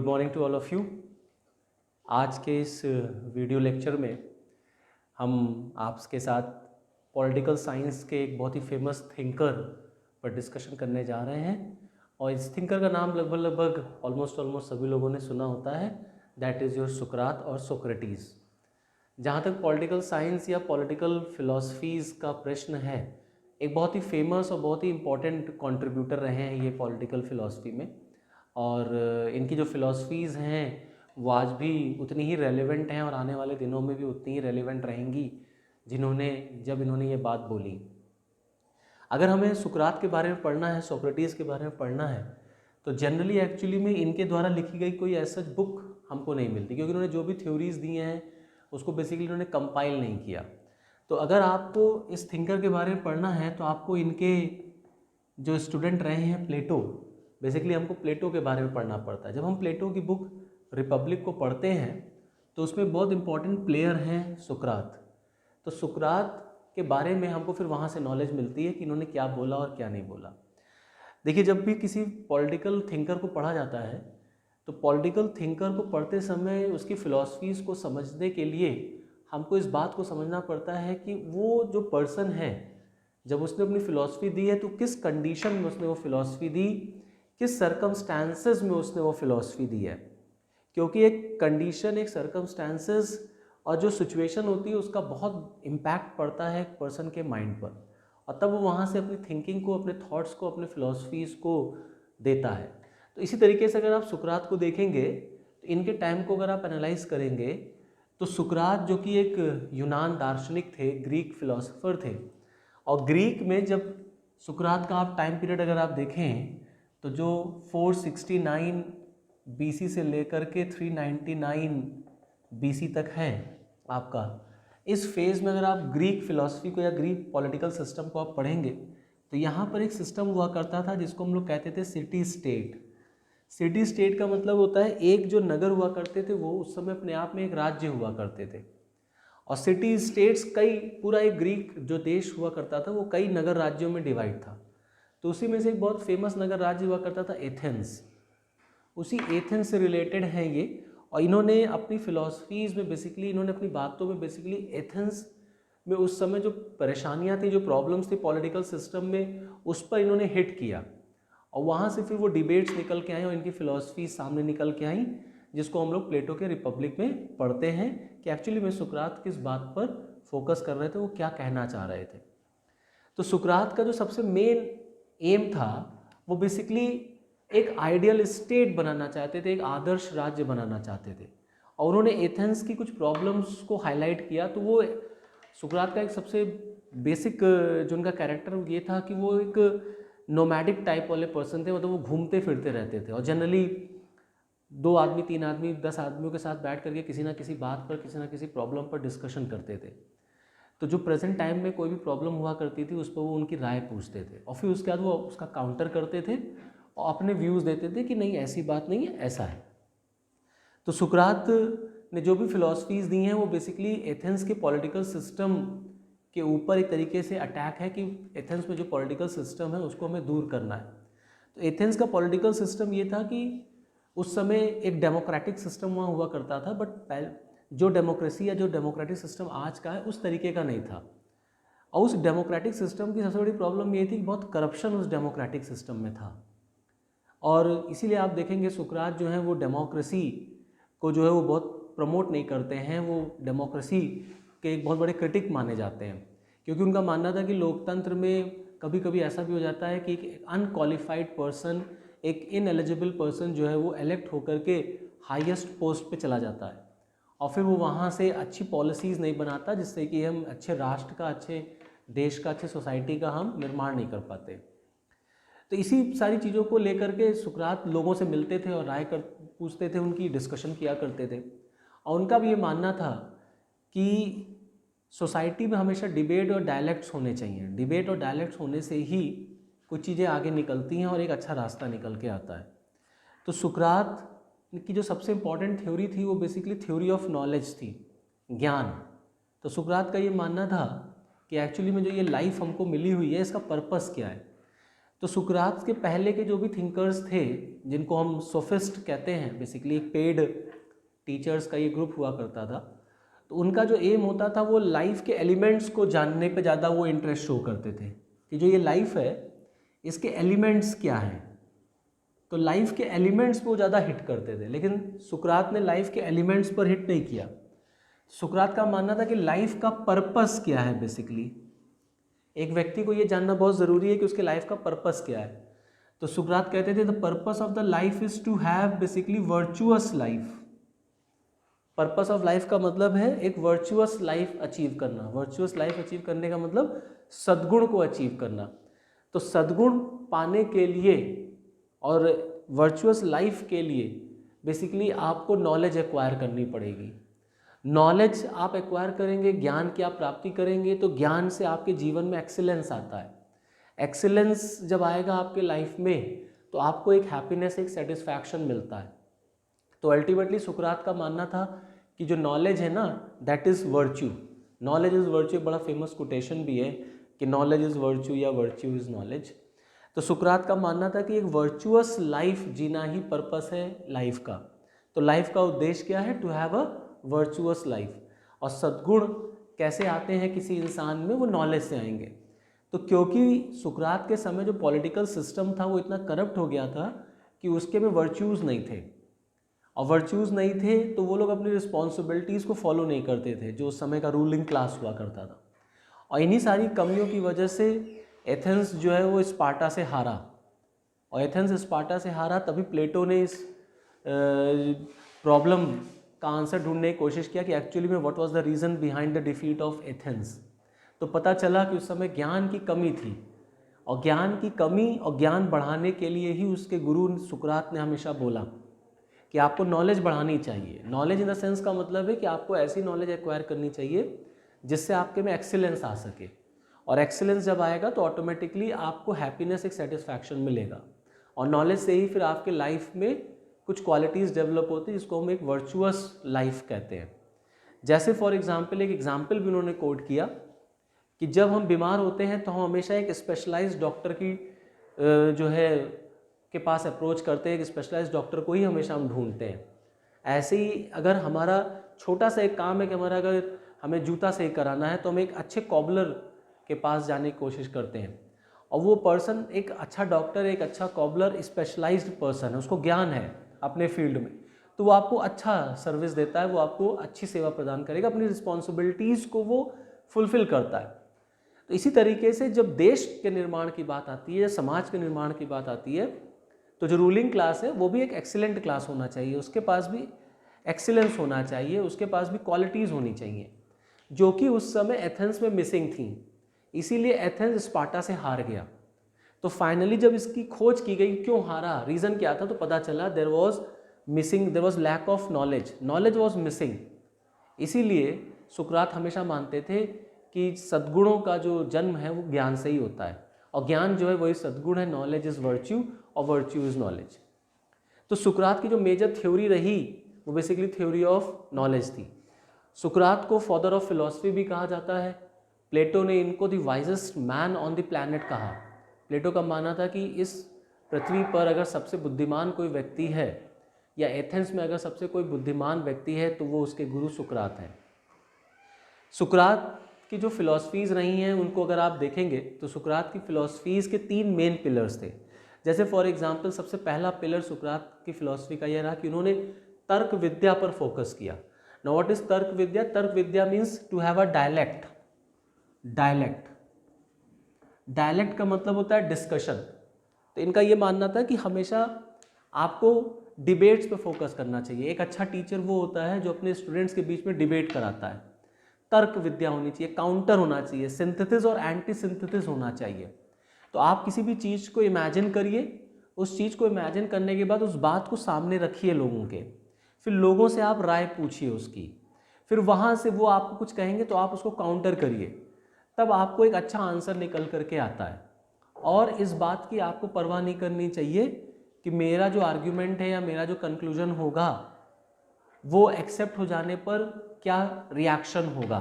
Morning to all of you. आज के इस वीडियो लेक्चर में हम आपके साथ पॉलिटिकल साइंस के एक बहुत ही फेमस थिंकर पर डिस्कशन करने जा रहे हैं। और इस थिंकर का नाम लगभग ऑलमोस्ट सभी लोगों ने सुना होता है, दैट इज़ योर सुकरात और सोक्रेटिस। जहाँ तक पॉलिटिकल साइंस या पॉलिटिकल फिलॉसफीज़ का प्रश्न है, एक बहुत ही फेमस और बहुत ही इम्पॉर्टेंट कंट्रीब्यूटर रहे हैं ये पॉलिटिकल फिलॉसफी में। और इनकी जो फिलॉसफीज़ हैं वो आज भी उतनी ही रेलेवेंट हैं और आने वाले दिनों में भी उतनी ही रेलेवेंट रहेंगी जब इन्होंने ये बात बोली। अगर हमें सुकरात के बारे में पढ़ना है, सोक्रेटिस के बारे में पढ़ना है, तो जनरली एक्चुअली में इनके द्वारा लिखी गई कोई ऐसा बुक हमको नहीं मिलती, क्योंकि इन्होंने जो भी थ्योरीज़ दी हैं उसको बेसिकली इन्होंने कंपाइल नहीं किया। तो अगर आपको इस थिंकर के बारे में पढ़ना है तो आपको इनके जो स्टूडेंट रहे हैं प्लेटो, बेसिकली हमको प्लेटो के बारे में पढ़ना पड़ता है। जब हम प्लेटो की बुक रिपब्लिक को पढ़ते हैं तो उसमें बहुत इंपॉर्टेंट प्लेयर हैं सुकरात। तो सुकरात के बारे में हमको फिर वहाँ से नॉलेज मिलती है कि इन्होंने क्या बोला और क्या नहीं बोला। देखिए, जब भी किसी पॉलिटिकल थिंकर को पढ़ा जाता है तो पॉलिटिकल थिंकर को पढ़ते समय उसकी फ़िलॉसफीज़ को समझने के लिए हमको इस बात को समझना पड़ता है कि वो जो पर्सन है, जब उसने अपनी फ़िलॉसफी दी है तो किस कंडीशन में उसने वो फ़िलॉसफी दी, किस सर्कमस्टांसेस में उसने वो फ़िलॉसफी दी है। क्योंकि एक कंडीशन, एक सर्कमस्टांसेस और जो सिचुएशन होती है उसका बहुत इम्पैक्ट पड़ता है एक पर्सन के माइंड पर, और तब वो वहाँ से अपनी थिंकिंग को, अपने थॉट्स को, अपने फ़िलॉसफीज़ को देता है। तो इसी तरीके से अगर आप सुकरात को देखेंगे तो इनके टाइम को अगर आप एनालाइज करेंगे तो सुकरात, जो कि एक यूनान दार्शनिक थे, ग्रीक फिलोसोफर थे, और ग्रीक में जब सुकरात का आप टाइम पीरियड अगर आप देखें तो जो 469 बीसी से लेकर के 399 बीसी तक है आपका, इस फेज़ में अगर आप ग्रीक फिलॉसफी को या ग्रीक पॉलिटिकल सिस्टम को आप पढ़ेंगे तो यहाँ पर एक सिस्टम हुआ करता था जिसको हम लोग कहते थे सिटी स्टेट। सिटी स्टेट का मतलब होता है एक जो नगर हुआ करते थे वो उस समय अपने आप में एक राज्य हुआ करते थे, और सिटी स्टेट्स पूरा एक ग्रीक जो देश हुआ करता था वो कई नगर राज्यों में डिवाइड था। तो उसी में से एक बहुत फेमस नगर राज्य हुआ करता था एथेंस। उसी एथेंस से रिलेटेड है ये, और इन्होंने अपनी फ़िलॉसफीज़ में बेसिकली, इन्होंने अपनी बातों में बेसिकली एथेंस में उस समय जो परेशानियां थी, जो प्रॉब्लम्स थी पॉलिटिकल सिस्टम में, उस पर इन्होंने हिट किया, और वहाँ से फिर वो डिबेट्स निकल के आए और इनकी फ़िलॉसफी सामने निकल के आई, जिसको हम लोग प्लेटो के रिपब्लिक में पढ़ते हैं कि एक्चुअली में सुकरात किस बात पर फोकस कर रहे थे, वो क्या कहना चाह रहे थे। तो सुकरात का जो सबसे मेन एम था वो बेसिकली एक आइडियल स्टेट बनाना चाहते थे, एक आदर्श राज्य बनाना चाहते थे, और उन्होंने एथेंस की कुछ प्रॉब्लम्स को हाईलाइट किया। तो वो सुकरात का एक सबसे बेसिक जो उनका कैरेक्टर ये था कि वो एक नोमैडिक टाइप वाले पर्सन थे, मतलब वो घूमते फिरते रहते थे, और जनरली 2 आदमी, 3 आदमी, 10 आदमियों के साथ बैठ करके किसी ना किसी बात पर, किसी ना किसी प्रॉब्लम पर डिस्कशन करते थे। तो जो प्रेजेंट टाइम में कोई भी प्रॉब्लम हुआ करती थी उस पर वो उनकी राय पूछते थे, और फिर उसके बाद वो उसका काउंटर करते थे और अपने व्यूज़ देते थे कि नहीं ऐसी बात नहीं है, ऐसा है। तो सुकरात ने जो भी फिलॉसफीज़ दी हैं वो बेसिकली एथेंस के पॉलिटिकल सिस्टम के ऊपर एक तरीके से अटैक है कि एथेंस में जो पॉलिटिकल सिस्टम है उसको हमें दूर करना है। तो एथेंस का पॉलिटिकल सिस्टम ये था कि उस समय एक डेमोक्रेटिक सिस्टम वहाँ हुआ करता था, बट जो डेमोक्रेसी या जो डेमोक्रेटिक सिस्टम आज का है उस तरीके का नहीं था। और उस डेमोक्रेटिक सिस्टम की सबसे बड़ी प्रॉब्लम ये थी कि बहुत करप्शन उस डेमोक्रेटिक सिस्टम में था, और इसीलिए आप देखेंगे सुकरात जो है वो डेमोक्रेसी को जो है वो बहुत प्रमोट नहीं करते हैं। वो डेमोक्रेसी के एक बहुत बड़े क्रिटिक माने जाते हैं, क्योंकि उनका मानना था कि लोकतंत्र में कभी कभी ऐसा भी हो जाता है कि एक अनक्वालिफाइड पर्सन, एक इनएलिजिबल पर्सन जो है वो इलेक्ट होकर के हाईएस्ट पोस्ट पे चला जाता है, और फिर वो वहाँ से अच्छी पॉलिसीज़ नहीं बनाता जिससे कि हम अच्छे राष्ट्र का, अच्छे देश का, अच्छे सोसाइटी का हम निर्माण नहीं कर पाते। तो इसी सारी चीज़ों को लेकर के सुकरात लोगों से मिलते थे और राय पूछते थे, उनकी डिस्कशन किया करते थे। और उनका भी ये मानना था कि सोसाइटी में हमेशा डिबेट और डायलेक्ट्स होने चाहिए। डिबेट और डायलेक्ट्स होने से ही कुछ चीज़ें आगे निकलती हैं और एक अच्छा रास्ता निकल के आता है। तो सुकरात की जो सबसे इम्पॉर्टेंट थ्योरी थी वो बेसिकली थ्योरी ऑफ नॉलेज थी, ज्ञान। तो सुकरात का ये मानना था कि एक्चुअली में जो ये लाइफ हमको मिली हुई है इसका पर्पस क्या है। तो सुकरात के पहले के जो भी थिंकर्स थे, जिनको हम सोफिस्ट कहते हैं, बेसिकली एक पेड टीचर्स का ये ग्रुप हुआ करता था, तो उनका जो एम होता था वो लाइफ के एलिमेंट्स को जानने पे ज़्यादा वो इंटरेस्ट शो करते थे कि जो ये लाइफ है इसके एलिमेंट्स क्या हैं। तो लाइफ के एलिमेंट्स पे वो ज़्यादा हिट करते थे, लेकिन सुकरात ने लाइफ के एलिमेंट्स पर हिट नहीं किया। सुकरात का मानना था कि लाइफ का पर्पस क्या है। बेसिकली एक व्यक्ति को ये जानना बहुत ज़रूरी है कि उसके लाइफ का पर्पस क्या है। तो सुकरात कहते थे the purpose of the life is to have basically virtuous life. Purpose of life का मतलब है एक वर्चुअस लाइफ अचीव करना। वर्चुअस लाइफ अचीव करने का मतलब सद्गुण को अचीव करना। तो सद्गुण पाने के लिए और वर्चुअस लाइफ के लिए बेसिकली आपको नॉलेज एक्वायर करनी पड़ेगी। नॉलेज आप एक्वायर करेंगे, ज्ञान की आप प्राप्ति करेंगे, तो ज्ञान से आपके जीवन में एक्सीलेंस आता है। एक्सीलेंस जब आएगा आपके लाइफ में तो आपको एक हैप्पीनेस, एक सेटिस्फैक्शन मिलता है। तो अल्टीमेटली सुकरात का मानना था कि जो नॉलेज है ना, that is virtue. Knowledge is virtue, बड़ा फेमस कोटेशन भी है कि नॉलेज इज़ वर्च्यू या वर्च्यू इज़ नॉलेज। तो सुकरात का मानना था कि एक वर्चुअस लाइफ जीना ही पर्पस है लाइफ का। तो लाइफ का उद्देश्य क्या है? To have a virtuous life. और सद्गुण कैसे आते हैं किसी इंसान में? वो नॉलेज से आएंगे। तो क्योंकि सुकरात के समय जो पॉलिटिकल सिस्टम था वो इतना करप्ट हो गया था कि उसके में वर्च्यूज़ नहीं थे, और वर्च्यूज़ नहीं थे तो वो लोग अपनी रिस्पॉन्सिबिलिटीज़ को फॉलो नहीं करते थे, जो उस समय का रूलिंग क्लास हुआ करता था। और इन्हीं सारी कमियों की वजह से एथेंस जो है वो स्पार्टा से हारा। और एथेंस स्पार्टा से हारा तभी प्लेटो ने इस प्रॉब्लम का आंसर ढूंढने की कोशिश किया कि एक्चुअली में what was the reason behind the defeat of Athens. तो पता चला कि उस समय ज्ञान की कमी थी, और ज्ञान की कमी और ज्ञान बढ़ाने के लिए ही उसके गुरु सुकरात ने हमेशा बोला कि आपको नॉलेज बढ़ानी चाहिए। नॉलेज इन द सेंस का मतलब है कि आपको ऐसी नॉलेज एक्वायर करनी चाहिए जिससे आपके में एक्सीलेंस आ सके, और एक्सीलेंस जब आएगा तो ऑटोमेटिकली आपको हैप्पीनेस, एक सेटिस्फैक्शन मिलेगा। और नॉलेज से ही फिर आपके लाइफ में कुछ क्वालिटीज़ डेवलप होती है जिसको हम एक वर्चुअस लाइफ कहते हैं। जैसे फॉर एग्जांपल, एक एग्जांपल भी उन्होंने कोट किया कि जब हम बीमार होते हैं तो हम हमेशा एक स्पेशलाइज्ड डॉक्टर की जो है के पास अप्रोच करते हैं। एक स्पेशलाइज्ड डॉक्टर को ही हमेशा हम ढूंढते हैं। ऐसे ही अगर हमारा छोटा सा एक काम है कि हमारा अगर हमें जूता सही कराना है तो हम एक अच्छे कॉबलर के पास जाने की कोशिश करते हैं, और वो पर्सन एक अच्छा डॉक्टर, एक अच्छा कॉबलर, स्पेशलाइज्ड पर्सन है, उसको ज्ञान है अपने फील्ड में, तो वो आपको अच्छा सर्विस देता है, वो आपको अच्छी सेवा प्रदान करेगा, अपनी रिस्पॉन्सिबिलिटीज़ को वो फुलफिल करता है। तो इसी तरीके से जब देश के निर्माण की बात आती है, समाज के निर्माण की बात आती है, तो जो रूलिंग क्लास है वो भी एक एक्सीलेंट क्लास होना चाहिए, उसके पास भी एक्सीलेंस होना चाहिए, उसके पास भी क्वालिटीज़ होनी चाहिए, जो कि उस समय एथेंस में मिसिंग थी। इसीलिए एथेंस स्पार्टा से हार गया। तो फाइनली जब इसकी खोज की गई क्यों हारा, रीज़न क्या था, तो पता चला there was lack of knowledge, knowledge was missing. इसीलिए सुकरात हमेशा मानते थे कि सद्गुणों का जो जन्म है वो ज्ञान से ही होता है, और ज्ञान जो है वही सद्गुण है। नॉलेज इज़ वर्च्यू और वर्च्यू इज़ नॉलेज। तो सुकरात की जो मेजर थ्योरी रही वो बेसिकली थ्योरी ऑफ नॉलेज थी। सुकरात को फादर ऑफ फिलॉसफी भी कहा जाता है। प्लेटो ने इनको the wisest man on the planet कहा। प्लेटो का मानना था कि इस पृथ्वी पर अगर सबसे बुद्धिमान कोई व्यक्ति है, या एथेंस में अगर सबसे कोई बुद्धिमान व्यक्ति है, तो वो उसके गुरु सुकरात हैं। सुकरात की जो फिलॉसफीज़ रही हैं उनको अगर आप देखेंगे तो सुकरात की फिलॉसफीज़ के 3 मेन पिलर्स थे। जैसे फॉर एग्जांपल सबसे पहला पिलर सुकरात की फिलॉसफी का यह रहा कि उन्होंने तर्क विद्या पर फोकस किया। Now what is tarka vidya? Tarka vidya means to have a dialect. Dialect का मतलब होता है डिस्कशन। तो इनका ये मानना था कि हमेशा आपको डिबेट्स पे फोकस करना चाहिए। एक अच्छा टीचर वो होता है जो अपने स्टूडेंट्स के बीच में डिबेट कराता है। तर्क विद्या होनी चाहिए, काउंटर होना चाहिए, सिंथेसिस और एंटी सिंथेसिस होना चाहिए। तो आप किसी भी चीज़ को इमेजिन करिए, उस चीज़ को इमेजिन करने के बाद उस बात को सामने रखिए लोगों के, फिर लोगों से आप राय पूछिए उसकी, फिर वहाँ से वो आपको कुछ कहेंगे तो आप उसको काउंटर करिए, तब आपको एक अच्छा आंसर निकल करके आता है। और इस बात की आपको परवाह नहीं करनी चाहिए कि मेरा जो आर्ग्यूमेंट है या मेरा जो कंक्लूजन होगा वो एक्सेप्ट हो जाने पर क्या रिएक्शन होगा,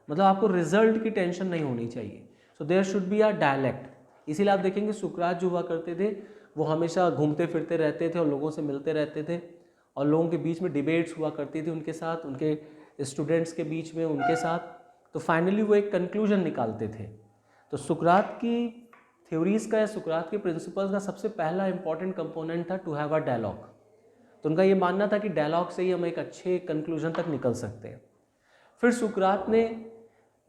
मतलब आपको रिजल्ट की टेंशन नहीं होनी चाहिए। So there should be a dialect. इसीलिए आप देखेंगे सुकरात जो हुआ करते थे वो हमेशा घूमते फिरते रहते थे और लोगों से मिलते रहते थे और लोगों के बीच में डिबेट्स हुआ करती थी उनके साथ, उनके स्टूडेंट्स के बीच में उनके साथ, तो फाइनली वो एक कंक्लूजन निकालते थे। तो सुकरात की थ्योरीज़ का या सुकरात के प्रिंसिपल्स का सबसे पहला इंपॉर्टेंट कंपोनेंट था टू हैव अ डायलॉग। तो उनका ये मानना था कि डायलॉग से ही हम एक अच्छे कंक्लूजन तक निकल सकते हैं। फिर सुकरात ने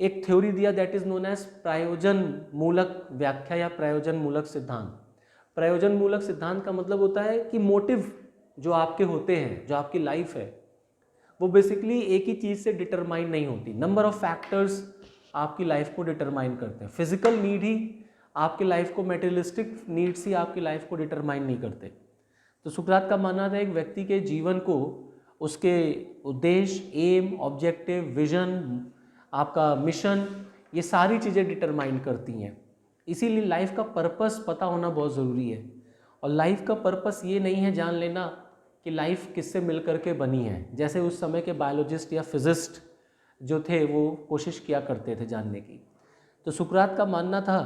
एक थ्योरी दिया दैट इज नोन एज प्रयोजन मूलक व्याख्या या प्रयोजन मूलक सिद्धांत। प्रयोजन मूलक सिद्धांत का मतलब होता है कि मोटिव जो आपके होते हैं, जो आपकी लाइफ है, वो बेसिकली एक ही चीज़ से डिटरमाइन नहीं होती। नंबर ऑफ फैक्टर्स आपकी लाइफ को डिटरमाइन करते हैं। फिजिकल नीड ही आपकी लाइफ को, मेटेरियलिस्टिक नीड्स ही आपकी लाइफ को डिटरमाइन नहीं करते। तो सुकरात का मानना था एक व्यक्ति के जीवन को उसके उद्देश्य, एम, ऑब्जेक्टिव, विजन, आपका मिशन, ये सारी चीज़ें डिटरमाइन करती हैं। इसीलिए लाइफ का पर्पस पता होना बहुत ज़रूरी है। और लाइफ का पर्पस ये नहीं है जान लेना कि लाइफ किससे मिल करके बनी है, जैसे उस समय के बायोलॉजिस्ट या फिजिस्ट जो थे वो कोशिश किया करते थे जानने की। तो सुकरात का मानना था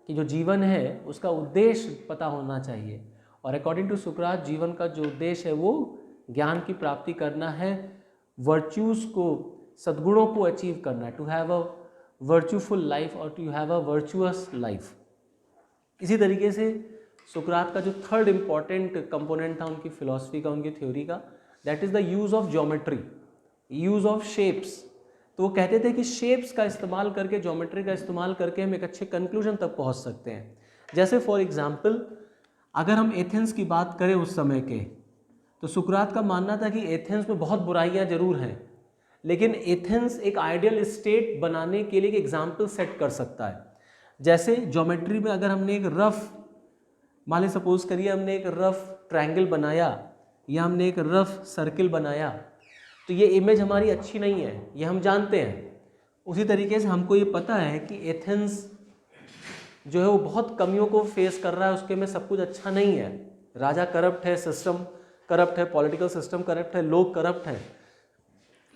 कि जो जीवन है उसका उद्देश्य पता होना चाहिए। और अकॉर्डिंग टू सुकरात जीवन का जो उद्देश्य है वो ज्ञान की प्राप्ति करना है, वर्च्यूज़ को, सद्गुणों को अचीव करना है, to have a virtueful life और to have a virtuous life. इसी तरीके से सुकरात का जो थर्ड इम्पॉर्टेंट कंपोनेंट था उनकी फिलॉसफी का, उनकी थ्योरी का, that is the use of geometry, use of shapes. तो वो कहते थे कि शेप्स का इस्तेमाल करके, ज्योमेट्री का इस्तेमाल करके हम एक अच्छे कंक्लूजन तक पहुंच सकते हैं। जैसे फॉर एग्जांपल अगर हम एथेंस की बात करें उस समय के, तो सुकरात का मानना था कि एथेंस में बहुत बुराइयां जरूर हैं, लेकिन एथेंस एक आइडियल स्टेट बनाने के लिए एक एग्जाम्पल सेट कर सकता है। जैसे ज्योमेट्री में अगर हमने एक रफ, मान ली सपोज करिए हमने एक रफ ट्रायंगल बनाया या हमने एक रफ सर्किल बनाया, तो ये इमेज हमारी अच्छी नहीं है, ये हम जानते हैं। उसी तरीके से हमको ये पता है कि एथेंस जो है वो बहुत कमियों को फेस कर रहा है, उसके में सब कुछ अच्छा नहीं है। राजा करप्ट है, सिस्टम करप्ट है, पॉलिटिकल सिस्टम करप्ट है, लोग करप्ट हैं।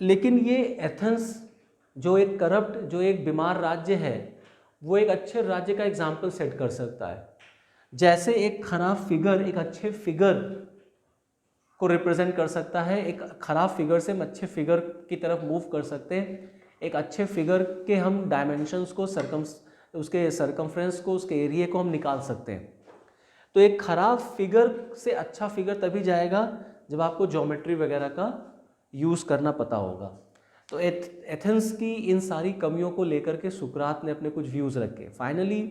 लेकिन ये एथेंस जो एक करप्ट, जो एक बीमार राज्य है, वो एक अच्छे राज्य का एग्जाम्पल सेट कर सकता है। जैसे एक खराब फिगर एक अच्छे फिगर को रिप्रेजेंट कर सकता है, एक खराब फिगर से हम अच्छे फिगर की तरफ मूव कर सकते हैं। एक अच्छे फिगर के हम डायमेंशंस को, उसके सरकमफ्रेंस को, उसके एरिया को हम निकाल सकते हैं। तो एक खराब फिगर से अच्छा फिगर तभी जाएगा जब आपको ज्योमेट्री वगैरह का यूज़ करना पता होगा। तो एथेंस की इन सारी कमियों को लेकर के सुकरात ने अपने कुछ व्यूज़ रखे। फाइनली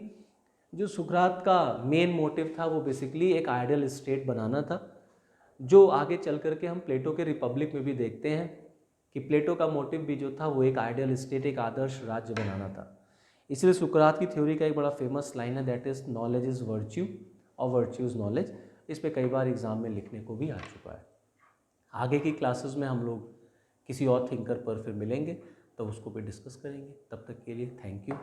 जो सुकरात का मेन मोटिव था वो बेसिकली एक आइडियल स्टेट बनाना था, जो आगे चल करके हम प्लेटो के रिपब्लिक में भी देखते हैं कि प्लेटो का मोटिव भी जो था वो एक आइडियल स्टेट, एक आदर्श राज्य बनाना था। इसलिए सुकरात की थ्योरी का एक बड़ा फेमस लाइन है that is knowledge is virtue और वर्च्यू इज़ नॉलेज। इस पे कई बार एग्जाम में लिखने को भी आ चुका है। आगे की क्लासेस में हम लोग किसी और थिंकर पर फिर मिलेंगे, तो उसको भी डिस्कस करेंगे। तब तक के लिए थैंक यू।